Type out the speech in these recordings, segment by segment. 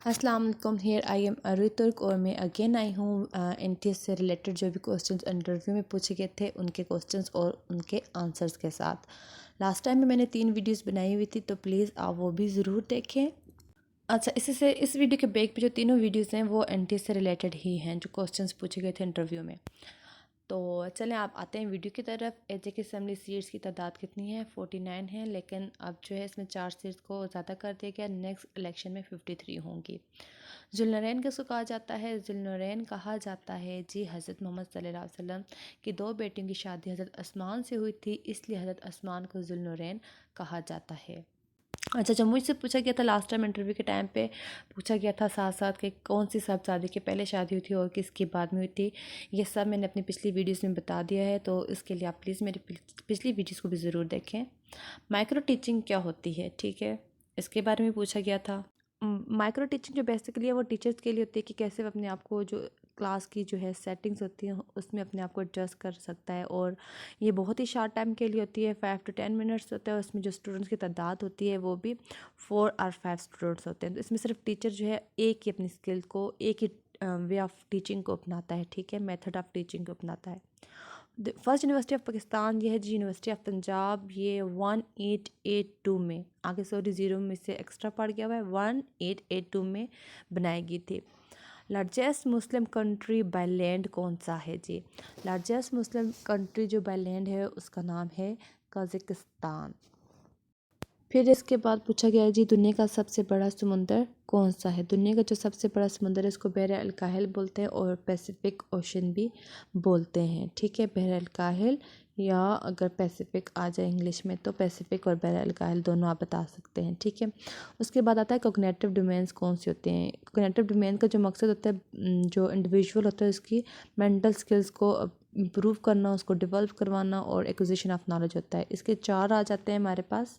अस्सलाम वालेकुम। Here I am अरू तुर्क और मैं अगेन आई हूँ एनटीएस से रिलेटेड जो भी क्वेश्चंस इंटरव्यू में पूछे गए थे उनके क्वेश्चंस और उनके आंसर्स के साथ। लास्ट टाइम में मैंने 3 वीडियोस बनाई हुई थी, तो प्लीज़ आप वो भी ज़रूर देखें। अच्छा, इससे इस वीडियो के बैक पे जो तीनों वीडियोस हैं वो एनटीएस से रिलेटेड ही हैं, जो क्वेश्चंस पूछे गए थे इंटरव्यू में। तो चलें आप आते हैं वीडियो की तरफ। एजेक असेंबली सीट्स की तादाद कितनी है? 49 है, लेकिन अब जो है इसमें 4 सीट्स को ज़्यादा कर दिया गया। नेक्स्ट इलेक्शन में 53 होंगी। जुल्नरैन किसको कहा जाता है? जुल्नरैन कहा जाता है जी हज़रत मोहम्मद सल्लल्लाहु अलैहि वसल्लम की 2 बेटियों की शादी हज़रत अस्मान से हुई थी, इसलिए हज़रत अस्मान को जुल्नरैन कहा जाता है। अच्छा, जब मुझसे पूछा गया था लास्ट टाइम इंटरव्यू के टाइम पे पूछा गया था साथ साथ कि कौन सी साहबजादे के पहले शादी हुई थी और किसकी बाद में हुई थी, ये सब मैंने अपनी पिछली वीडियोस में बता दिया है, तो इसके लिए आप प्लीज़ मेरी पिछली वीडियोस को भी ज़रूर देखें। माइक्रो टीचिंग क्या होती है, ठीक है, इसके बारे में पूछा गया था। माइक्रो टीचिंग जो बेसिकली है वो टीचर्स के लिए होती है कि कैसे वो अपने आप को जो क्लास की जो है सेटिंग्स होती हैं उसमें अपने आप को एडजस्ट कर सकता है, और ये बहुत ही शॉर्ट टाइम के लिए होती है। 5 to 10 मिनट्स होता है। उसमें जो स्टूडेंट्स की तादाद होती है वो भी 4 और 5 स्टूडेंट्स होते हैं। तो इसमें सिर्फ टीचर जो है एक ही अपनी स्किल को, एक ही वे ऑफ टीचिंग को अपनाता है, ठीक है, मेथड ऑफ टीचिंग को अपनाता है। फर्स्ट यूनिवर्सिटी ऑफ पाकिस्तान ये है जी यूनिवर्सिटी ऑफ पंजाब। ये 1882 में, आगे सॉरी 0 में से एक्स्ट्रा पड़ गया हुआ है, 1882 में बनाई गई थी। Largest Muslim country by land कौन सा है जी? लार्जेस्ट मुस्लिम कंट्री जो बाय लैंड है उसका नाम है कज़ाकिस्तान। फिर इसके बाद पूछा गया है जी दुनिया का सबसे बड़ा समुंदर कौन सा है? दुनिया का जो सबसे बड़ा समुंदर है इसको बहर अल काहिल बोलते हैं और पैसिफिक ओशन भी बोलते हैं, ठीक है। बहर अल काहिल, या अगर पैसिफिक आ जाए इंग्लिश में तो पैसिफिक और बहर अल काहिल दोनों आप बता सकते हैं, ठीक है। उसके बाद आता है कोग्निटिव डोमेन्स कौन से होते हैं? कोग्निटिव डोमेन का जो मकसद होता है, जो इंडिविजुअल होता है उसकी मेंटल स्किल्स को इम्प्रूव करना, उसको डेवलप करवाना और एक्विजिशन ऑफ नॉलेज होता है। इसके 4 आ जाते हैं हमारे पास: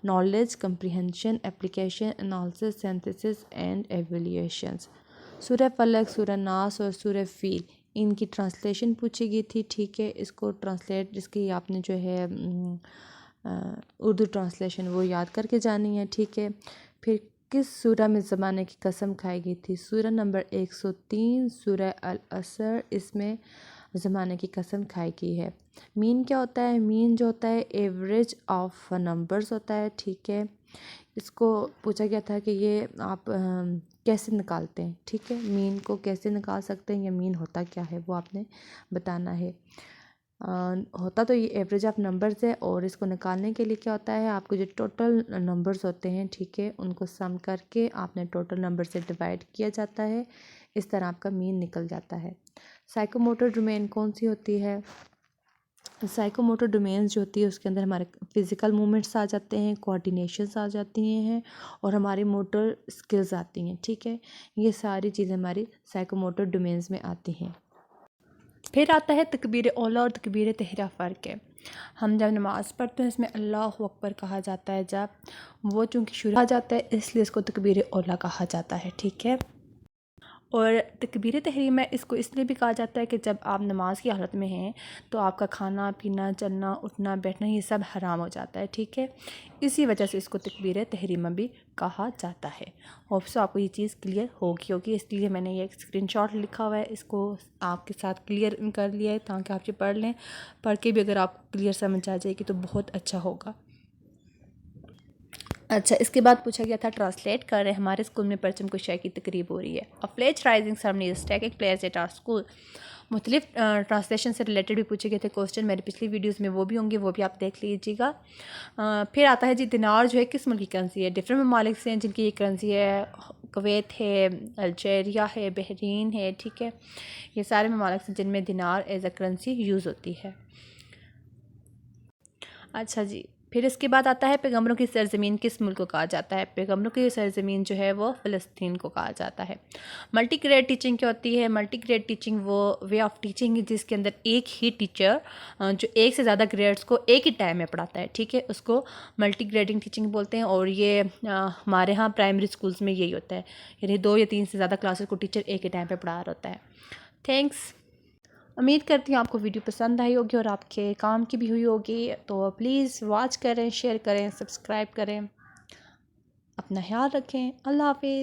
knowledge, comprehension, application, analysis, synthesis and evaluations. सूरह फलक, सूरह नास और सूरह फील, इनकी ट्रांसलेशन पूछी गई थी, ठीक है। इसको ट्रांसलेट, इसकी आपने जो है उर्दू ट्रांसलेशन वो याद करके जानी है, ठीक है। फिर किस सूरह में ज़माने की कसम खाई गई थी? सूरह नंबर 103 सूरह अल असर, इसमें ज़माने की कसम खाई गई है। मीन क्या होता है? मीन जो होता है एवरेज ऑफ नंबर्स होता है, ठीक है। इसको पूछा गया था कि ये आप कैसे निकालते हैं, ठीक है, मीन को कैसे निकाल सकते हैं या मीन होता क्या है वो आपने बताना है। होता तो ये एवरेज ऑफ नंबर्स है, और इसको निकालने के लिए क्या होता है, आपको जो टोटल नंबर्स होते हैं, ठीक है, उनको सम करके आपने टोटल नंबर से डिवाइड किया जाता है, इस तरह आपका मीन निकल जाता है। साइकोमोटर डोमेन कौन सी होती है? साइकोमोटर डोमेन्स जो होती है उसके अंदर हमारे फिज़िकल मूवमेंट्स आ जाते हैं, कोऑर्डिनेशंस आ जाती हैं और हमारी मोटर स्किल्स आती हैं, ठीक है। ये सारी चीज़ें हमारी साइकोमोटर डोमेन्स में आती हैं। फिर आता है तकबीर औला और तकबीर तहरा। फ़र्क है, हम जब नमाज़ पढ़ते हैं इसमें अल्लाहु अकबर कहा जाता है, जब वो चूँकि शुरू आ जाता है इसलिए इसको तकबीर औला कहा जाता है, ठीक है। और तकबीर तहरीमा इसको इसलिए भी कहा जाता है कि जब आप नमाज की हालत में हैं तो आपका खाना पीना, चलना उठना बैठना ये सब हराम हो जाता है, ठीक है। इसी वजह से इसको तकबीर तहरीमा भी कहा जाता है। होप सो आपको ये चीज़ क्लियर होगी, इसलिए मैंने ये एक स्क्रीनशॉट लिखा हुआ है, इसको आपके साथ क्लियर कर लिया है ताकि आप ये पढ़ लें। पढ़ के भी अगर आपको क्लियर समझ आ जाएगी तो बहुत अच्छा होगा। अच्छा, इसके बाद पूछा गया था ट्रांसलेट कर रहे हमारे स्कूल में परचम कुशाई की तकरीब हो रही है। A flag rising ceremony is taking place at our school. मुख्तलिफ ट्रांसलेशन से रिलेटेड भी पूछे गए थे क्वेश्चन, मेरी पिछली वीडियोस में वो भी होंगे, वो भी आप देख लीजिएगा। फिर आता है जी दिनार जो है किस मुल्क की करेंसी है? डिफरेंट ममालिक से हैं जिनकी ये करेंसी है, कुवैत है, अल्जीरिया है, बहरीन है, ठीक है। ये सारे ममालिक से जिनमें दिनार एज अ करेंसी यूज़ होती है। अच्छा जी, फिर इसके बाद आता है पैगम्बरों की सरज़मीन किस मुल्क को कहा जाता है? पैगम्बरों की सरज़मीन जो है वो फ़लस्तीन को कहा जाता है। मल्टी ग्रेड टीचिंग क्या होती है? मल्टी ग्रेड टीचिंग वो वे ऑफ टीचिंग है जिसके अंदर एक ही टीचर जो एक से ज़्यादा ग्रेड्स को एक ही टाइम में पढ़ाता है, ठीक है, उसको मल्टी ग्रेडिंग टीचिंग बोलते हैं। और ये हमारे यहाँ प्राइमरी स्कूल्स में यही होता है, यानी 2 या 3 से ज़्यादा क्लासेस को टीचर एक ही टाइम पर पढ़ा रहा होता है। थैंक्स। उम्मीद करती हूँ आपको वीडियो पसंद आई होगी और आपके काम की भी हुई होगी, तो प्लीज़ वॉच करें, शेयर करें, सब्सक्राइब करें। अपना ख्याल रखें। अल्लाह हाफ़िज़।